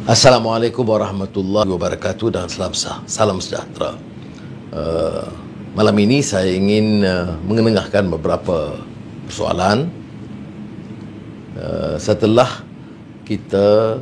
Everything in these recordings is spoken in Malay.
Assalamualaikum warahmatullahi wabarakatuh dan salam sejahtera. Malam ini saya ingin mengenengahkan beberapa persoalan setelah kita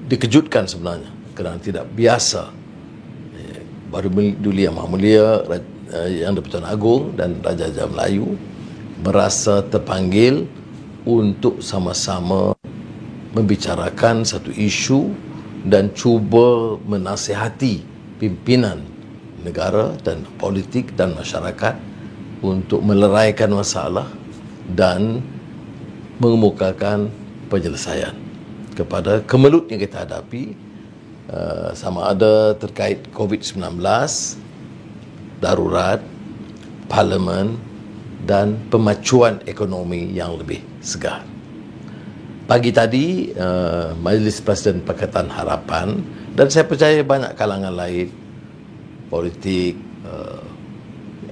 dikejutkan sebenarnya kerana tidak biasa Baru Duli Yang Maha Mulia Yang di-Pertuan Agong dan Raja-Raja Melayu merasa terpanggil untuk sama-sama membicarakan satu isu dan cuba menasihati pimpinan negara dan politik dan masyarakat untuk meleraikan masalah dan mengemukakan penyelesaian kepada kemelut yang kita hadapi, sama ada terkait COVID-19, darurat, parlimen dan pemacuan ekonomi yang lebih segar. Pagi tadi, Majlis Presiden Pakatan Harapan, dan saya percaya banyak kalangan lain, politik,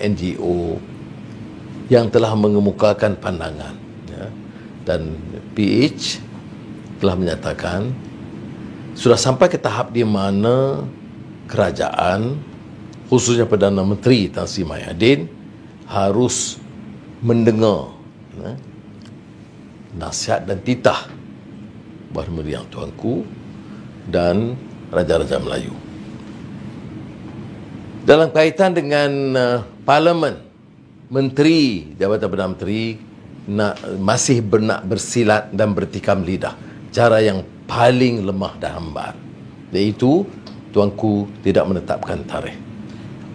NGO, yang telah mengemukakan pandangan. Dan PH telah menyatakan, sudah sampai ke tahap di mana kerajaan, khususnya Perdana Menteri Tan Sri Mahmudin, harus mendengar nasihat dan titah Baharu Yang Tuanku dan Raja-Raja Melayu. Dalam kaitan dengan Parlimen, Menteri, Jabatan Perdana Menteri masih nak bersilat dan bertikam lidah, cara yang paling lemah dan hambar, iaitu Tuanku tidak menetapkan tarikh.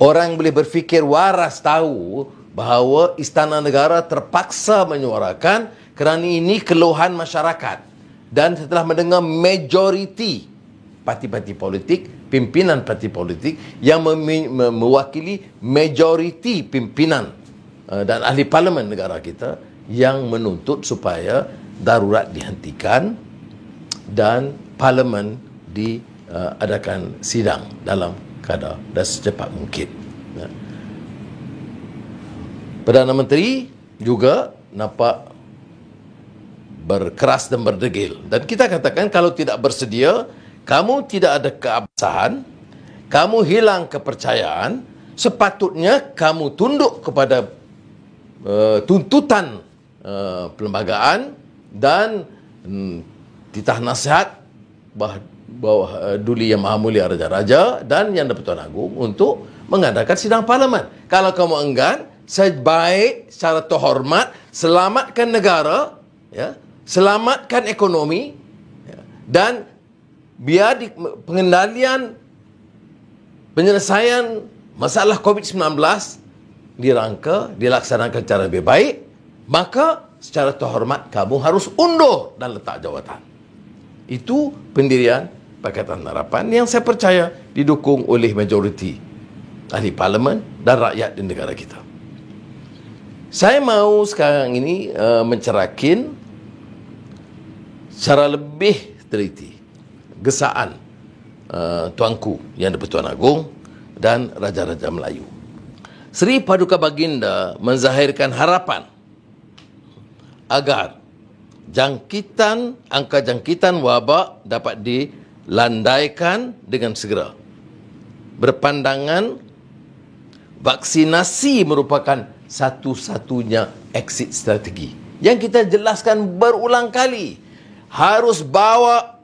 Orang boleh berfikir waras tahu bahawa Istana Negara terpaksa menyuarakan kerana ini keluhan masyarakat, dan setelah mendengar majoriti parti-parti politik, pimpinan parti politik yang mewakili majoriti pimpinan dan ahli parlimen negara kita yang menuntut supaya darurat dihentikan dan parlimen diadakan sidang dalam kadar dan secepat mungkin. Perdana Menteri juga nampak berkeras dan berdegil. Dan kita katakan, kalau tidak bersedia, kamu tidak ada keabsahan, kamu hilang kepercayaan, sepatutnya kamu tunduk kepada tuntutan perlembagaan dan titah nasihat bawah Duli Yang Maha Mulia Raja-Raja dan Yang di-Pertuan Agong untuk mengadakan sidang parlimen. Kalau kamu enggan, sebaik secara terhormat selamatkan negara, selamatkan ekonomi, dan biar pengendalian penyelesaian masalah COVID-19 dilaksanakan secara lebih baik, maka secara terhormat kamu harus undur dan letak jawatan. Itu pendirian Pakatan Harapan yang saya percaya didukung oleh majoriti ahli parlimen dan rakyat di negara kita. Saya mahu sekarang ini mencerakin secara lebih teliti gesaan Tuanku Yang di-Pertuan Agong dan Raja-Raja Melayu. Seri Paduka Baginda menzahirkan harapan agar angka jangkitan wabak dapat dilandaikan dengan segera. Berpandangan vaksinasi merupakan satu-satunya exit strategi yang kita jelaskan berulang kali. Harus bawa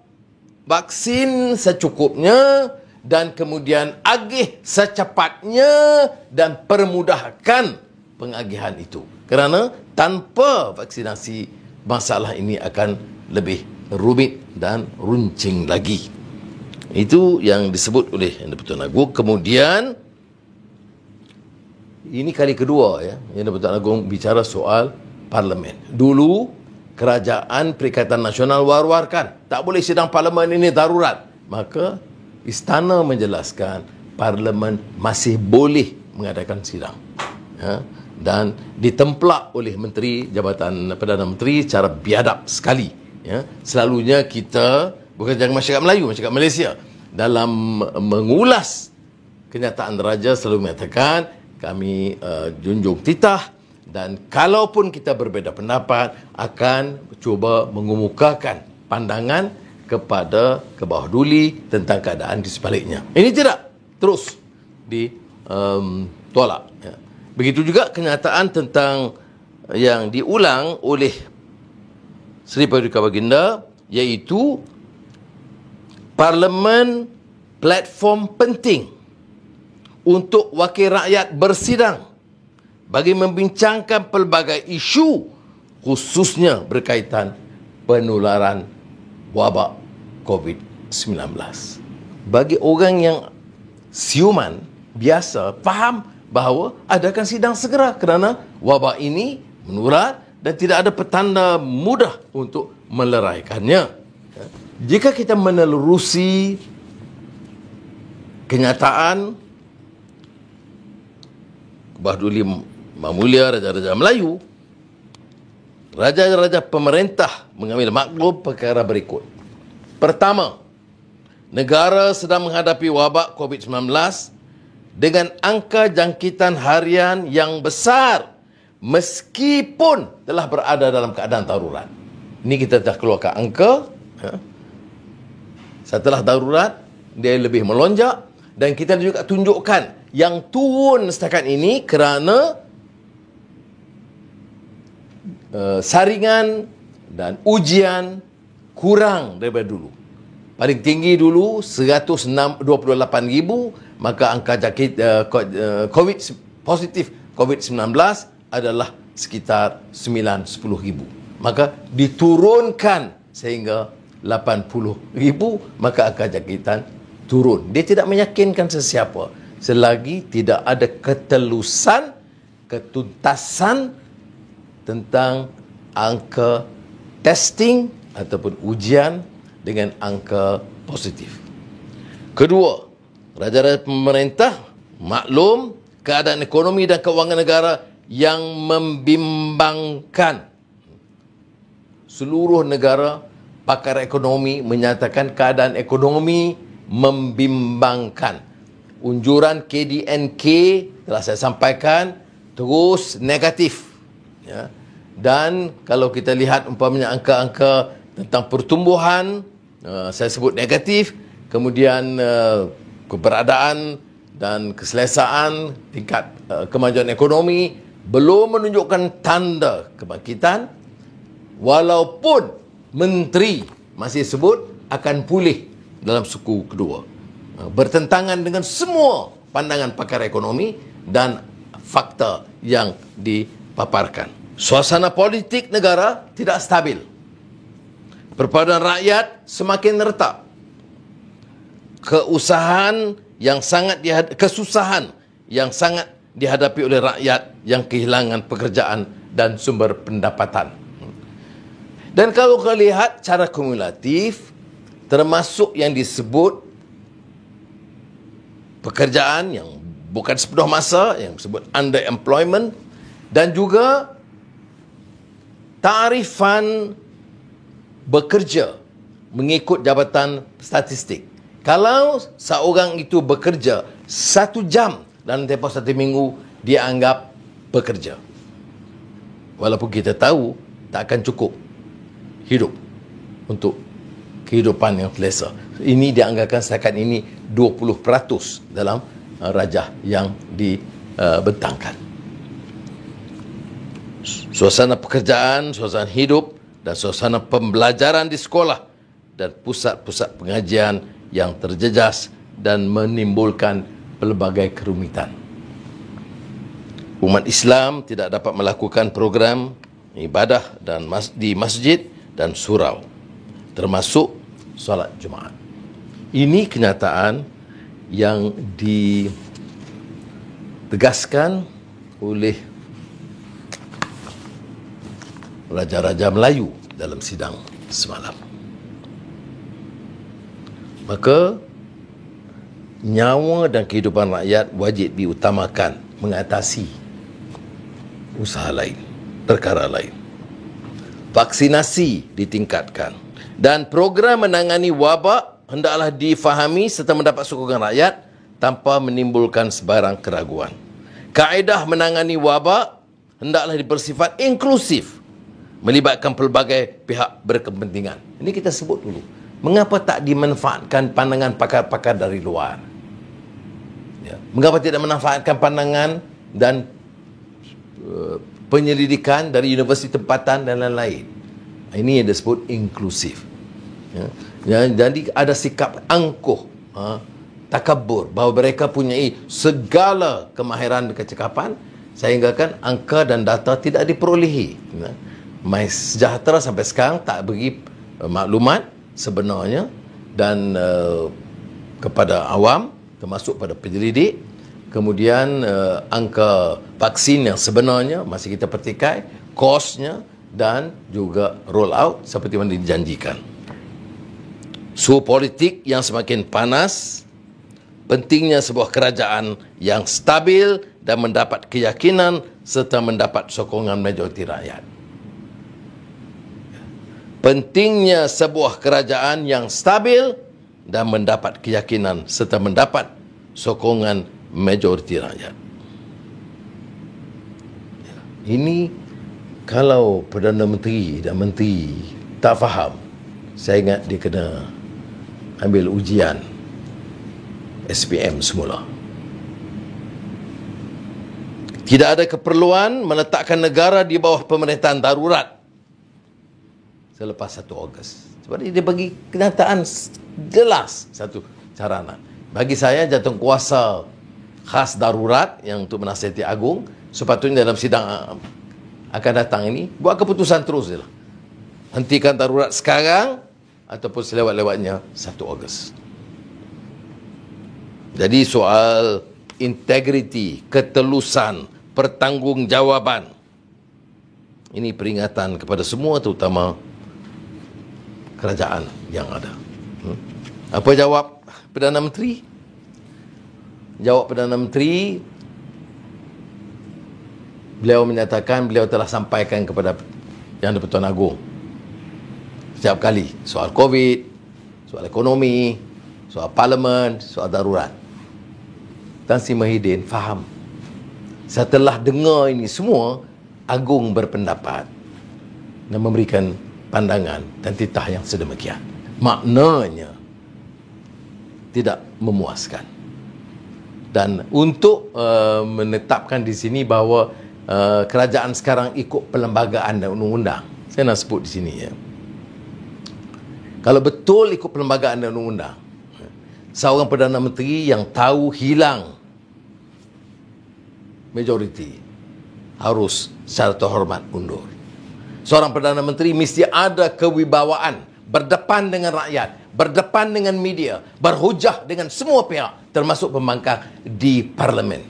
vaksin secukupnya dan kemudian agih secepatnya dan permudahkan pengagihan itu. Kerana tanpa vaksinasi, masalah ini akan lebih rumit dan runcing lagi. Itu yang disebut oleh Yang di-Pertuan Agong. Kemudian, ini kali kedua Yang di-Pertuan Agong bicara soal parlimen. Dulu, Kerajaan Perikatan Nasional war-warkan, tak boleh sidang parlimen ini darurat. Maka istana menjelaskan parlimen masih boleh mengadakan sidang. Dan ditemplak oleh Menteri Jabatan Perdana Menteri secara biadab sekali. Selalunya kita, bukan jangan masyarakat Melayu, masyarakat Malaysia, dalam mengulas kenyataan Raja selalu mengatakan, kami junjung titah, dan kalaupun kita berbeza pendapat, akan cuba mengemukakan pandangan kepada kebawahuduli tentang keadaan di sebaliknya. Ini tidak terus ditolak. Ya. Begitu juga kenyataan tentang yang diulang oleh Seri Paduka Baginda, iaitu Parlimen platform penting untuk wakil rakyat bersidang bagi membincangkan pelbagai isu, khususnya berkaitan penularan wabak COVID-19. Bagi orang yang siuman biasa faham bahawa adakan sidang segera kerana wabak ini menular dan tidak ada petanda mudah untuk meleraikannya. Jika kita menelurusi kenyataan Kebawahuduli Yang Mulia Raja-Raja Melayu, raja-raja pemerintah mengambil maklum perkara berikut. Pertama, negara sedang menghadapi wabak COVID-19 dengan angka jangkitan harian yang besar meskipun telah berada dalam keadaan darurat. Ini kita dah keluarkan angka. Setelah darurat, dia lebih melonjak, dan kita juga tunjukkan yang turun setakat ini kerana saringan dan ujian kurang daripada dulu. Paling tinggi dulu 128,000, maka angka jangkit COVID positif COVID-19 adalah sekitar 9-10,000. Maka diturunkan sehingga 80,000, maka angka jangkitan turun. Dia tidak meyakinkan sesiapa selagi tidak ada ketelusan, ketuntasan tentang angka testing ataupun ujian dengan angka positif. Kedua, raja-raja pemerintah maklum keadaan ekonomi dan kewangan negara yang membimbangkan. Seluruh negara pakar ekonomi menyatakan keadaan ekonomi membimbangkan. Unjuran KDNK telah saya sampaikan terus negatif. Ya. Dan kalau kita lihat umpamanya angka-angka tentang pertumbuhan, saya sebut negatif. Kemudian keberadaan dan keselesaan tingkat kemajuan ekonomi belum menunjukkan tanda kebangkitan, walaupun menteri masih sebut akan pulih dalam suku kedua. Bertentangan dengan semua pandangan pakar ekonomi dan fakta yang dipaparkan. Suasana politik negara tidak stabil. Perpaduan rakyat semakin retak. Kesusahan yang sangat dihadapi oleh rakyat yang kehilangan pekerjaan dan sumber pendapatan. Dan kalau kita lihat secara kumulatif, termasuk yang disebut pekerjaan yang bukan sepenuh masa, yang disebut underemployment, dan juga tarifan bekerja mengikut Jabatan Statistik. Kalau seorang itu bekerja 1 jam dalam tempoh 1 minggu, dia anggap bekerja. Walaupun kita tahu tak akan cukup hidup untuk kehidupan yang selesa. Ini dianggarkan setakat ini 20% dalam rajah yang dibentangkan. Suasana pekerjaan, suasana hidup dan suasana pembelajaran di sekolah dan pusat-pusat pengajian yang terjejas dan menimbulkan pelbagai kerumitan. Umat Islam tidak dapat melakukan program ibadah dan di masjid dan surau, termasuk solat Jumaat. Ini kenyataan yang ditegaskan oleh Raja-Raja Melayu dalam sidang semalam. Maka nyawa dan kehidupan rakyat wajib diutamakan mengatasi usaha lain, perkara lain. Vaksinasi ditingkatkan dan program menangani wabak hendaklah difahami serta mendapat sokongan rakyat tanpa menimbulkan sebarang keraguan. Kaedah menangani wabak hendaklah bersifat inklusif, melibatkan pelbagai pihak berkepentingan. Ini kita sebut dulu. Mengapa tak dimanfaatkan pandangan pakar-pakar dari luar? Ya. Mengapa tidak memanfaatkan pandangan dan penyelidikan dari universiti tempatan dan lain-lain? Ini yang disebut inklusif. Ya. Jadi ada sikap angkuh, takabur, bahawa mereka punyai segala kemahiran kecekapan sehingga kan angka dan data tidak diperolehi. My Sejahtera sampai sekarang tak beri maklumat sebenarnya dan kepada awam, termasuk pada penyelidik. Kemudian angka vaksin yang sebenarnya masih kita petikai, kosnya dan juga roll out seperti mana dijanjikan. Suhu politik yang semakin panas, pentingnya sebuah kerajaan yang stabil dan mendapat keyakinan serta mendapat sokongan majoriti rakyat. Pentingnya sebuah kerajaan yang stabil dan mendapat keyakinan serta mendapat sokongan majoriti rakyat. Ini kalau Perdana Menteri dan Menteri tak faham, saya ingat dia kena ambil ujian SPM semula. Tidak ada keperluan meletakkan negara di bawah pemerintahan darurat selepas 1 Ogos. Sebab dia bagi kenyataan jelas satu caranan. Bagi saya, jatuh kuasa khas darurat yang untuk menasihati agung, sepatutnya dalam sidang akan datang ini, buat keputusan terus je lah. Hentikan darurat sekarang ataupun selewat-lewatnya 1 Ogos. Jadi soal integriti, ketelusan, pertanggungjawaban, ini peringatan kepada semua, terutama kerajaan yang ada. Apa jawab Perdana Menteri? Jawab Perdana Menteri, beliau menyatakan beliau telah sampaikan kepada Yang di-Pertuan Agong setiap kali soal COVID, soal ekonomi, soal parlimen, soal darurat. Tan Sri Muhyiddin faham. Setelah dengar ini semua, Agung berpendapat dan memberikan pandangan dan titah yang sedemikian. Maknanya tidak memuaskan. Dan untuk menetapkan di sini bahawa kerajaan sekarang ikut perlembagaan dan undang-undang, saya nak sebut di sini ya. Kalau betul ikut perlembagaan dan undang-undang, seorang Perdana Menteri yang tahu hilang majoriti harus secara terhormat mundur. Seorang Perdana Menteri mesti ada kewibawaan, berdepan dengan rakyat, berdepan dengan media, berhujah dengan semua pihak, termasuk pembangkang di parlimen.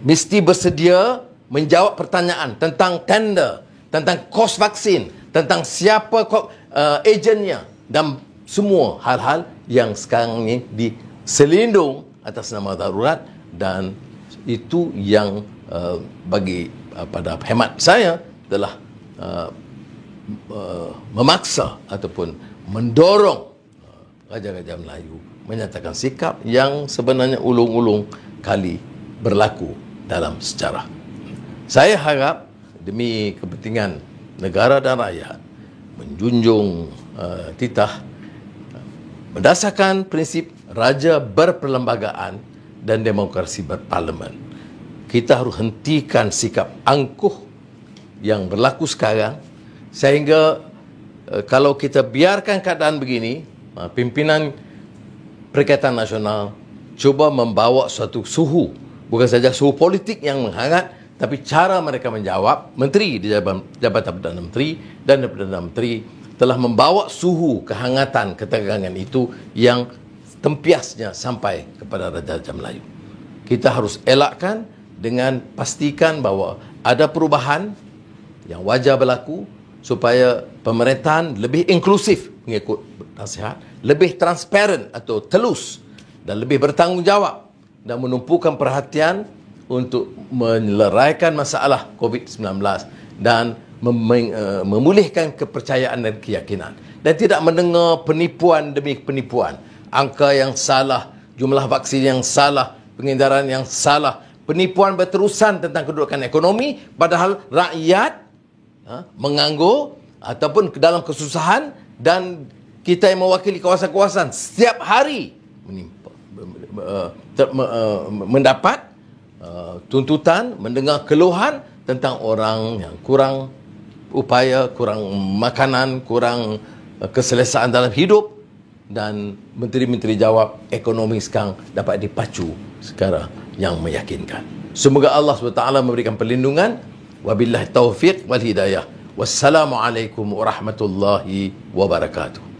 Mesti bersedia menjawab pertanyaan tentang tender, tentang kos vaksin, tentang siapa ejennya dan semua hal-hal yang sekarang ini diselindung atas nama darurat, dan itu yang bagi pada hemat saya telah memaksa ataupun mendorong Raja-Raja Melayu menyatakan sikap yang sebenarnya ulung-ulung kali berlaku dalam sejarah. Saya harap demi kepentingan negara dan rakyat menjunjung titah berdasarkan prinsip raja berperlembagaan dan demokrasi berparlimen. Kita harus hentikan sikap angkuh yang berlaku sekarang, sehingga kalau kita biarkan keadaan begini, pimpinan Perikatan Nasional cuba membawa suatu suhu, bukan saja suhu politik yang menghangat, tapi cara mereka menjawab. Menteri di Jabatan Perdana Menteri dan Perdana Menteri telah membawa suhu kehangatan, ketegangan itu yang tempiasnya sampai kepada Raja-Raja Melayu. Kita harus elakkan dengan pastikan bahawa ada perubahan yang wajar berlaku supaya pemerintahan lebih inklusif mengikut nasihat, lebih transparan atau telus dan lebih bertanggungjawab dan menumpukan perhatian untuk menyelesaikan masalah COVID-19 dan memulihkan kepercayaan dan keyakinan, dan tidak mendengar penipuan demi penipuan, angka yang salah, jumlah vaksin yang salah, pengedaran yang salah, penipuan berterusan tentang kedudukan ekonomi, padahal rakyat menganggur ataupun dalam kesusahan dan kita yang mewakili kawasan-kawasan setiap hari mendapat tuntutan, mendengar keluhan tentang orang yang kurang upaya, kurang makanan, kurang keselesaan dalam hidup, dan menteri-menteri jawab ekonomi sekarang dapat dipacu secara yang meyakinkan. Semoga Allah SWT memberikan perlindungan. Wabillahi taufiq wal hidayah. Wassalamualaikum warahmatullahi wabarakatuh.